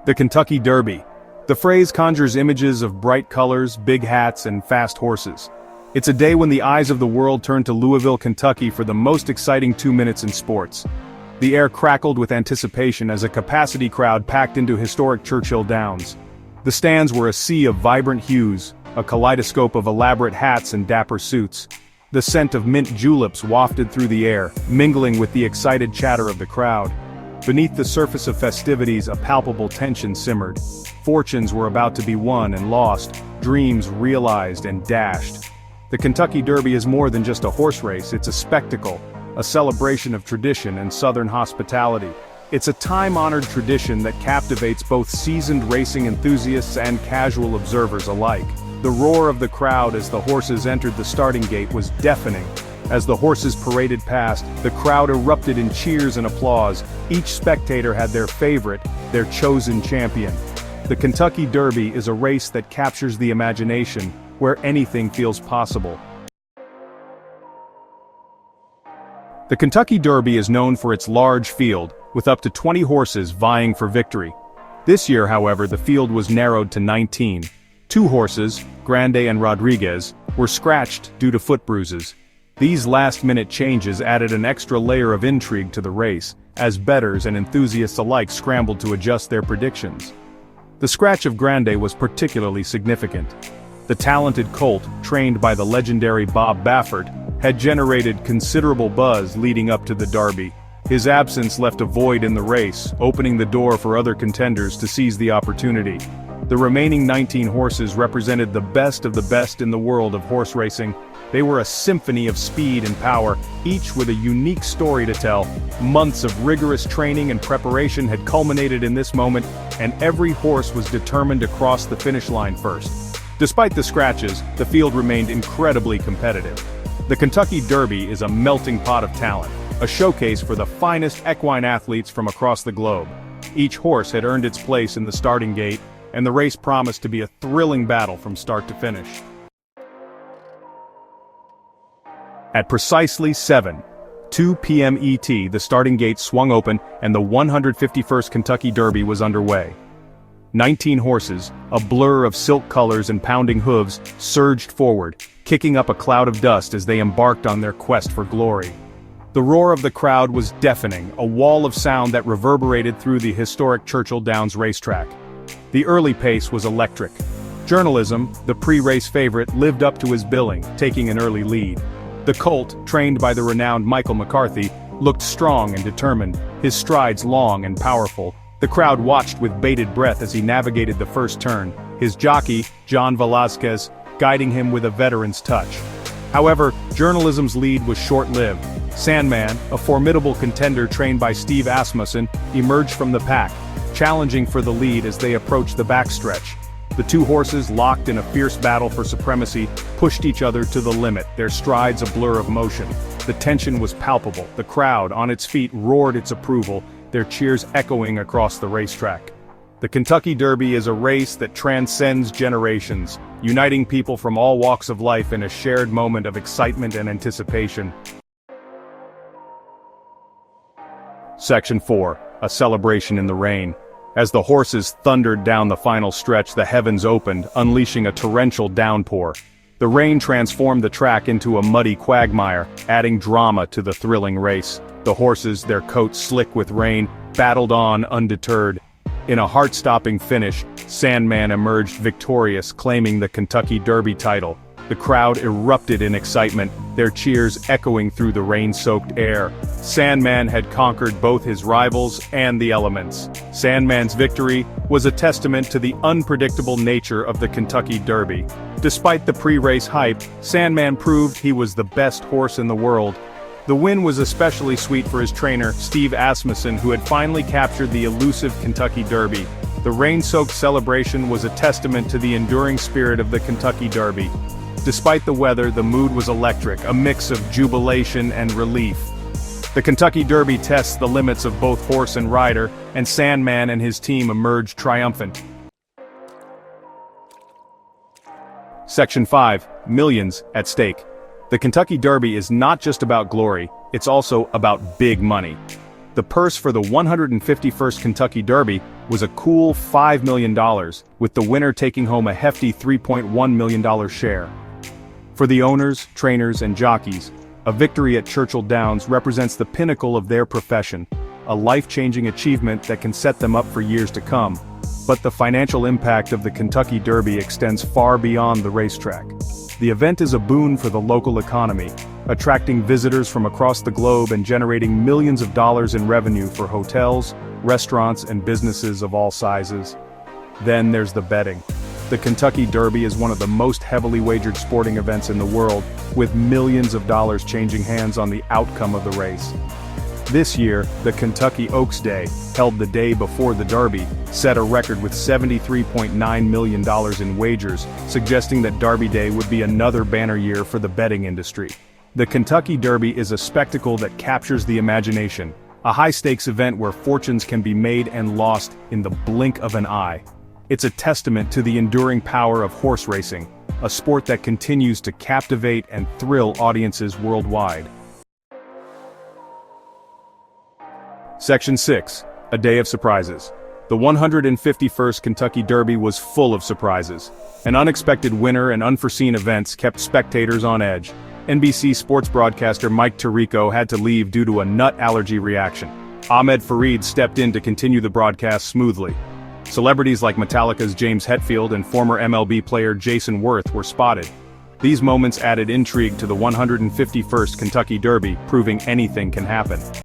The Kentucky Derby. The phrase conjures images of bright colors, big hats, and fast horses. It's a day when the eyes of the world turn to Louisville, Kentucky for the most exciting 2 minutes in sports. The air crackled with anticipation as a capacity crowd packed into historic Churchill Downs. The stands were a sea of vibrant hues, a kaleidoscope of elaborate hats and dapper suits. The scent of mint juleps wafted through the air, mingling with the excited chatter of the crowd. Beneath the surface of festivities, a palpable tension simmered. Fortunes were about to be won and lost, dreams realized and dashed. The Kentucky Derby is more than just a horse race, it's a spectacle, a celebration of tradition and Southern hospitality. It's a time-honored tradition that captivates both seasoned racing enthusiasts and casual observers alike. The roar of the crowd as the horses entered the starting gate was deafening. As the horses paraded past, the crowd erupted in cheers and applause. Each spectator had their favorite, their chosen champion. The Kentucky Derby is a race that captures the imagination, where anything feels possible. The Kentucky Derby is known for its large field, with up to 20 horses vying for victory. This year, however, the field was narrowed to 19. 2 horses, Grande and Rodriguez, were scratched due to foot bruises. These last-minute changes added an extra layer of intrigue to the race, as bettors and enthusiasts alike scrambled to adjust their predictions. The scratch of Grande was particularly significant. The talented colt, trained by the legendary Bob Baffert, had generated considerable buzz leading up to the Derby. His absence left a void in the race, opening the door for other contenders to seize the opportunity. The remaining 19 horses represented the best of the best in the world of horse racing. They were a symphony of speed and power, each with a unique story to tell. Months of rigorous training and preparation had culminated in this moment, and every horse was determined to cross the finish line first. Despite the scratches, the field remained incredibly competitive. The Kentucky Derby is a melting pot of talent, a showcase for the finest equine athletes from across the globe. Each horse had earned its place in the starting gate, and the race promised to be a thrilling battle from start to finish. At precisely 7:02 p.m. ET, the starting gate swung open and the 151st Kentucky Derby was underway. 19 horses, a blur of silk colors and pounding hooves, surged forward, kicking up a cloud of dust as they embarked on their quest for glory. The roar of the crowd was deafening, a wall of sound that reverberated through the historic Churchill Downs racetrack. The early pace was electric. Journalism, the pre-race favorite, lived up to his billing, taking an early lead. The colt, trained by the renowned Michael McCarthy, looked strong and determined, his strides long and powerful. The crowd watched with bated breath as he navigated the first turn, his jockey, John Velazquez, guiding him with a veteran's touch. However, journalism's lead was short-lived. Sandman, a formidable contender trained by Steve Asmussen, emerged from the pack, challenging for the lead as they approached the backstretch. The 2 horses, locked in a fierce battle for supremacy, pushed each other to the limit, their strides a blur of motion. The tension was palpable. The crowd, on its feet, roared its approval, their cheers echoing across the racetrack. The Kentucky Derby is a race that transcends generations, uniting people from all walks of life in a shared moment of excitement and anticipation. Section 4. A celebration in the rain. As the horses thundered down the final stretch, the heavens opened, unleashing a torrential downpour. The rain transformed the track into a muddy quagmire, adding drama to the thrilling race. The horses, their coats slick with rain, battled on undeterred. In a heart-stopping finish, Sandman emerged victorious, claiming the Kentucky Derby title. The crowd erupted in excitement, their cheers echoing through the rain-soaked air. Sandman had conquered both his rivals and the elements. Sandman's victory was a testament to the unpredictable nature of the Kentucky Derby. Despite the pre-race hype, Sandman proved he was the best horse in the world. The win was especially sweet for his trainer, Steve Asmussen, who had finally captured the elusive Kentucky Derby. The rain-soaked celebration was a testament to the enduring spirit of the Kentucky Derby. Despite the weather, the mood was electric, a mix of jubilation and relief. The Kentucky Derby tests the limits of both horse and rider, and Sandman and his team emerged triumphant. Section 5. Millions at stake. The Kentucky Derby is not just about glory, it's also about big money. The purse for the 151st Kentucky Derby was a cool $5 million, with the winner taking home a hefty $3.1 million share. For the owners, trainers, and jockeys, a victory at Churchill Downs represents the pinnacle of their profession, a life-changing achievement that can set them up for years to come. But the financial impact of the Kentucky Derby extends far beyond the racetrack. The event is a boon for the local economy, attracting visitors from across the globe and generating millions of dollars in revenue for hotels, restaurants, and businesses of all sizes. Then there's the betting. The Kentucky Derby is one of the most heavily wagered sporting events in the world, with millions of dollars changing hands on the outcome of the race. This year, the Kentucky Oaks Day, held the day before the Derby, set a record with $73.9 million in wagers, suggesting that Derby Day would be another banner year for the betting industry. The Kentucky Derby is a spectacle that captures the imagination, a high-stakes event where fortunes can be made and lost in the blink of an eye. It's a testament to the enduring power of horse racing, a sport that continues to captivate and thrill audiences worldwide. Section 6. A Day of Surprises. The 151st Kentucky Derby was full of surprises. An unexpected winner and unforeseen events kept spectators on edge. NBC sports broadcaster Mike Tirico had to leave due to a nut allergy reaction. Ahmed Fareed stepped in to continue the broadcast smoothly. Celebrities like Metallica's James Hetfield and former MLB player Jason Worth were spotted. These moments added intrigue to the 151st Kentucky Derby, proving anything can happen.